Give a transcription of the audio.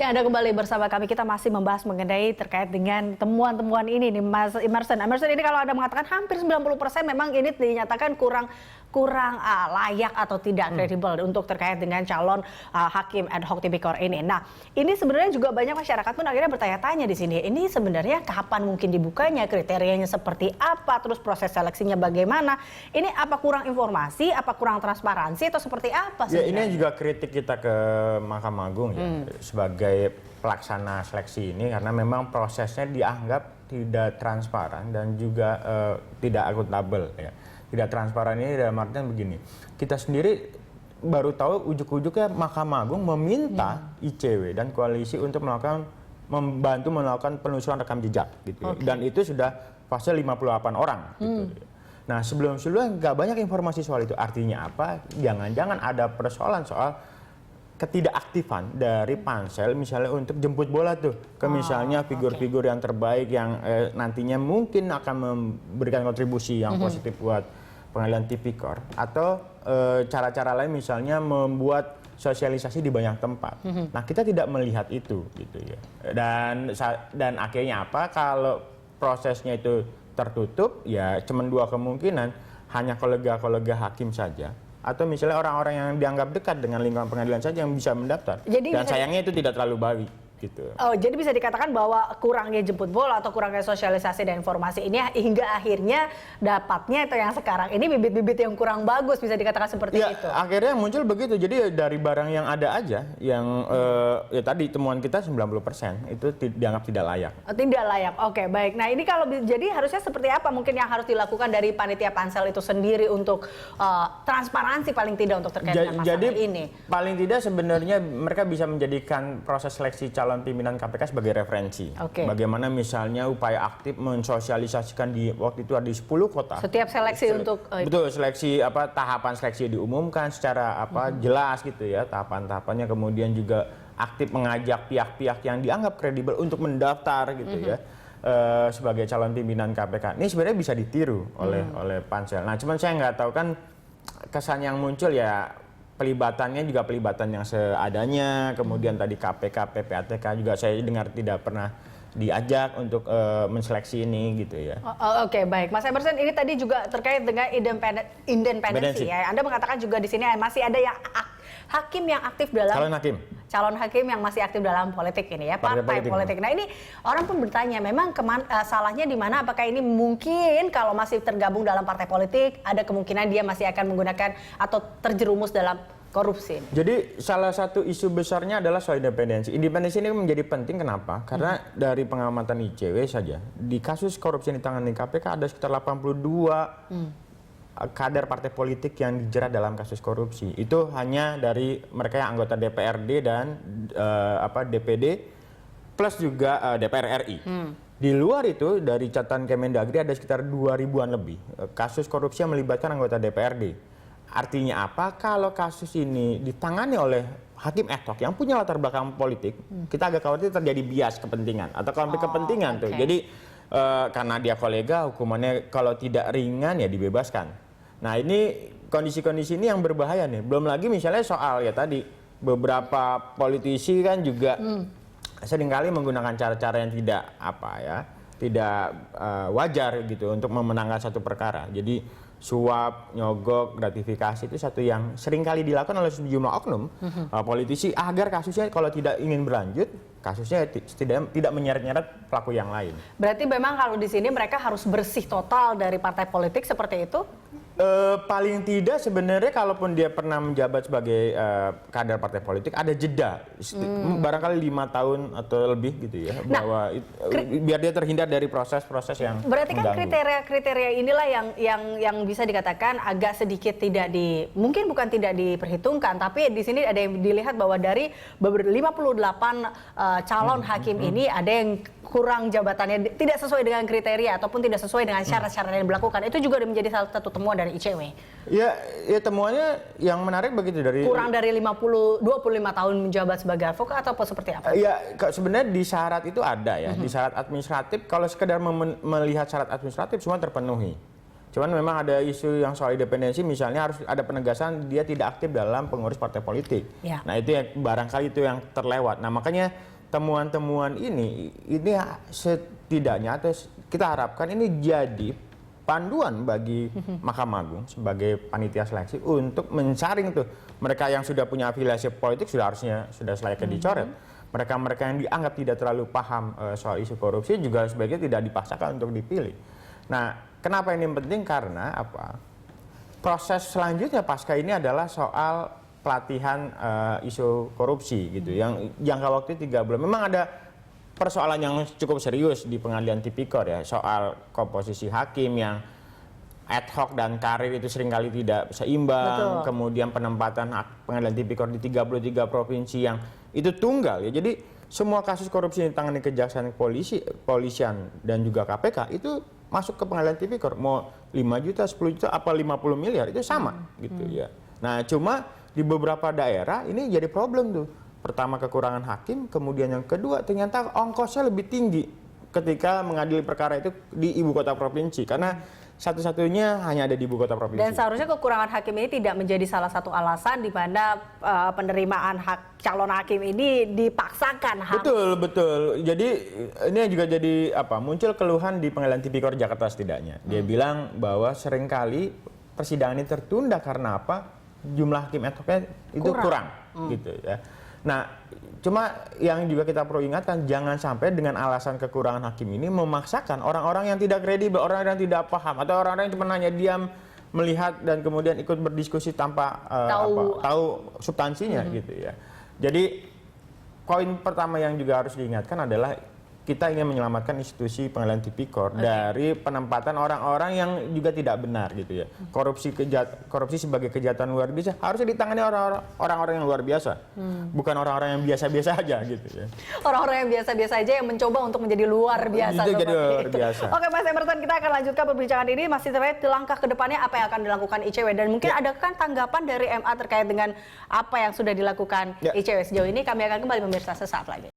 Ya, Anda kembali bersama kami. Kita masih membahas mengenai terkait dengan temuan-temuan ini nih, Mas Emerson. Emerson, ini kalau Anda mengatakan hampir 90% memang ini dinyatakan kurang layak atau tidak kredibel untuk terkait dengan calon hakim ad hoc tipikor ini. Nah, ini sebenarnya juga banyak masyarakat pun akhirnya bertanya-tanya di sini. Ini sebenarnya kapan mungkin dibukanya, kriterianya seperti apa, terus proses seleksinya bagaimana? Ini apa kurang informasi, apa kurang transparansi, atau seperti apa sebenarnya? Ya, ini juga kritik kita ke Mahkamah Agung ya, sebagai pelaksana seleksi ini, karena memang prosesnya dianggap tidak transparan dan juga tidak akuntabel ya. Tidak transparan ini dalam artian begini, kita sendiri baru tahu ujuk-ujuknya Mahkamah Agung meminta ICW dan koalisi untuk membantu melakukan penelusuran rekam jejak gitu. Dan itu sudah fase 58 orang gitu. Nah, sebelum-sebelumnya nggak banyak informasi soal itu. Artinya apa? Jangan-jangan ada persoalan soal ketidakaktifan dari pansel misalnya untuk jemput bola tuh ke misalnya figur-figur yang terbaik yang nantinya mungkin akan memberikan kontribusi yang positif buat pengadilan tipikor, atau cara-cara lain misalnya membuat sosialisasi di banyak tempat. Nah, kita tidak melihat itu gitu ya. Dan akhirnya apa? Kalau prosesnya itu tertutup, ya cuma dua kemungkinan, hanya kolega-kolega hakim saja, atau misalnya orang-orang yang dianggap dekat dengan lingkungan pengadilan saja yang bisa mendaftar. Dan sayangnya itu tidak terlalu baik gitu. Oh, jadi bisa dikatakan bahwa kurangnya jemput bola atau kurangnya sosialisasi dan informasi ini hingga akhirnya dapatnya itu yang sekarang ini bibit-bibit yang kurang bagus, bisa dikatakan seperti itu. Akhirnya muncul begitu. Jadi dari barang yang ada aja yang ya tadi temuan kita 90% itu dianggap tidak layak. Tidak layak. Oke, baik. Nah, ini kalau jadi harusnya seperti apa mungkin yang harus dilakukan dari panitia pansel itu sendiri untuk transparansi paling tidak untuk terkait dengan masalah ini? Paling tidak sebenarnya mereka bisa menjadikan proses seleksi calon pimpinan KPK sebagai referensi. Bagaimana misalnya upaya aktif mensosialisasikan waktu itu ada di 10 kota. Setiap seleksi untuk betul, seleksi tahapan seleksi diumumkan secara jelas gitu ya, tahapan-tahapannya, kemudian juga aktif mengajak pihak-pihak yang dianggap kredibel untuk mendaftar gitu ya. Sebagai calon pimpinan KPK. Ini sebenarnya bisa ditiru oleh pansel. Nah, cuman saya nggak tahu kan kesan yang muncul ya pelibatannya juga pelibatan yang seadanya, kemudian tadi KPK, PPATK juga saya dengar tidak pernah diajak untuk menseleksi ini gitu ya. Oke, baik. Mas Emerson, ini tadi juga terkait dengan independensi ya. Anda mengatakan juga di sini masih ada yang hakim yang aktif dalam calon hakim yang masih aktif dalam politik ini ya, partai politik. Nah, ini orang pun bertanya, memang salahnya di mana? Apakah ini mungkin kalau masih tergabung dalam partai politik ada kemungkinan dia masih akan menggunakan atau terjerumus dalam korupsi? Jadi salah satu isu besarnya adalah soal independensi. Independensi ini menjadi penting, kenapa? Karena dari pengamatan ICW saja, di kasus korupsi yang ditangani KPK ada sekitar 82 kader partai politik yang dijerat dalam kasus korupsi. Itu hanya dari mereka yang anggota DPRD dan DPD plus juga DPR RI. Di luar itu dari catatan Kemendagri ada sekitar 2.000-an lebih kasus korupsi yang melibatkan anggota DPRD. Artinya apa? Kalau kasus ini ditangani oleh hakim ad hoc yang punya latar belakang politik, kita agak khawatir terjadi bias kepentingan atau konflik kepentingan tuh. Jadi karena dia kolega, hukumannya kalau tidak ringan ya dibebaskan. Nah, ini kondisi-kondisi ini yang berbahaya nih. Belum lagi misalnya soal ya tadi beberapa politisi kan juga seringkali menggunakan cara-cara yang tidak wajar gitu untuk memenangkan satu perkara. Jadi suap, nyogok, gratifikasi itu satu yang seringkali dilakukan oleh sejumlah oknum politisi agar kasusnya kalau tidak ingin berlanjut, kasusnya tidak menyeret-nyeret pelaku yang lain. Berarti memang kalau di sini mereka harus bersih total dari partai politik seperti itu? Paling tidak sebenarnya kalaupun dia pernah menjabat sebagai kader partai politik ada jeda barangkali 5 tahun atau lebih gitu ya, bahwa biar dia terhindar dari proses-proses yang berarti kan mengganggu. kriteria inilah yang bisa dikatakan agak sedikit mungkin bukan tidak diperhitungkan, tapi di sini ada yang dilihat bahwa dari 58 calon hakim ini ada yang kurang jabatannya tidak sesuai dengan kriteria ataupun tidak sesuai dengan syarat-syarat yang dilakukan. Itu juga menjadi salah satu temuan dari ICW. Ya temuannya yang menarik begitu dari kurang dari 25 tahun menjabat sebagai advokat atau seperti apa? Ya sebenarnya di syarat itu ada ya, di syarat administratif kalau sekedar melihat syarat administratif semua terpenuhi. Cuman memang ada isu yang soal independensi, misalnya harus ada penegasan dia tidak aktif dalam pengurus partai politik. Ya. Nah itu yang barangkali itu yang terlewat. Nah makanya temuan-temuan ini setidaknya atau kita harapkan ini jadi panduan bagi Mahkamah Agung sebagai panitia seleksi untuk mensaring tuh mereka yang sudah punya afiliasi politik sudah selayaknya dicoret. Mereka-mereka yang dianggap tidak terlalu paham soal isu korupsi juga sebaiknya tidak dipaksakan untuk dipilih. Nah, kenapa ini penting? Karena apa? Proses selanjutnya pasca ini adalah soal pelatihan isu korupsi gitu, yang jangka waktu 3 bulan. Memang ada persoalan yang cukup serius di Pengadilan Tipikor ya, soal komposisi hakim yang ad hoc dan karir itu seringkali tidak seimbang. Betul. Kemudian penempatan Pengadilan Tipikor di 33 provinsi yang itu tunggal ya. Jadi semua kasus korupsi yang ditangani Kejaksaan, Polisian dan juga KPK itu masuk ke Pengadilan Tipikor. Mau 5 juta, 10 juta, apa 50 miliar itu sama gitu ya. Nah, cuma di beberapa daerah ini jadi problem tuh. Pertama kekurangan hakim, kemudian yang kedua ternyata ongkosnya lebih tinggi ketika mengadili perkara itu di ibu kota provinsi, karena satu-satunya hanya ada di ibu kota provinsi. Dan seharusnya kekurangan hakim ini tidak menjadi salah satu alasan di mana penerimaan calon hakim ini dipaksakan. Betul. Jadi ini juga jadi muncul keluhan di Pengadilan Tipikor Jakarta setidaknya. Dia bilang bahwa seringkali persidangan ini tertunda karena apa? Jumlah hakim ad hocnya itu kurang gitu ya. Nah, cuma yang juga kita perlu ingatkan, jangan sampai dengan alasan kekurangan hakim ini memaksakan orang-orang yang tidak kredibel, orang yang tidak paham, atau orang-orang yang cuma hanya diam melihat dan kemudian ikut berdiskusi tanpa tahu substansinya gitu ya. Jadi poin pertama yang juga harus diingatkan adalah kita ingin menyelamatkan institusi Pengadilan Tipikor dari penempatan orang-orang yang juga tidak benar gitu ya. Korupsi sebagai kejahatan luar biasa harusnya ditangani orang-orang yang luar biasa, bukan orang-orang yang biasa-biasa aja gitu ya. Orang-orang yang biasa-biasa aja yang mencoba untuk menjadi luar biasa. Jadi luar biasa. Oke, Mas Emerson, kita akan lanjutkan perbincangan ini masih terkait langkah kedepannya apa yang akan dilakukan ICW, dan mungkin ada kan tanggapan dari MA terkait dengan apa yang sudah dilakukan ICW sejauh ini. Kami akan kembali pemirsa sesaat lagi.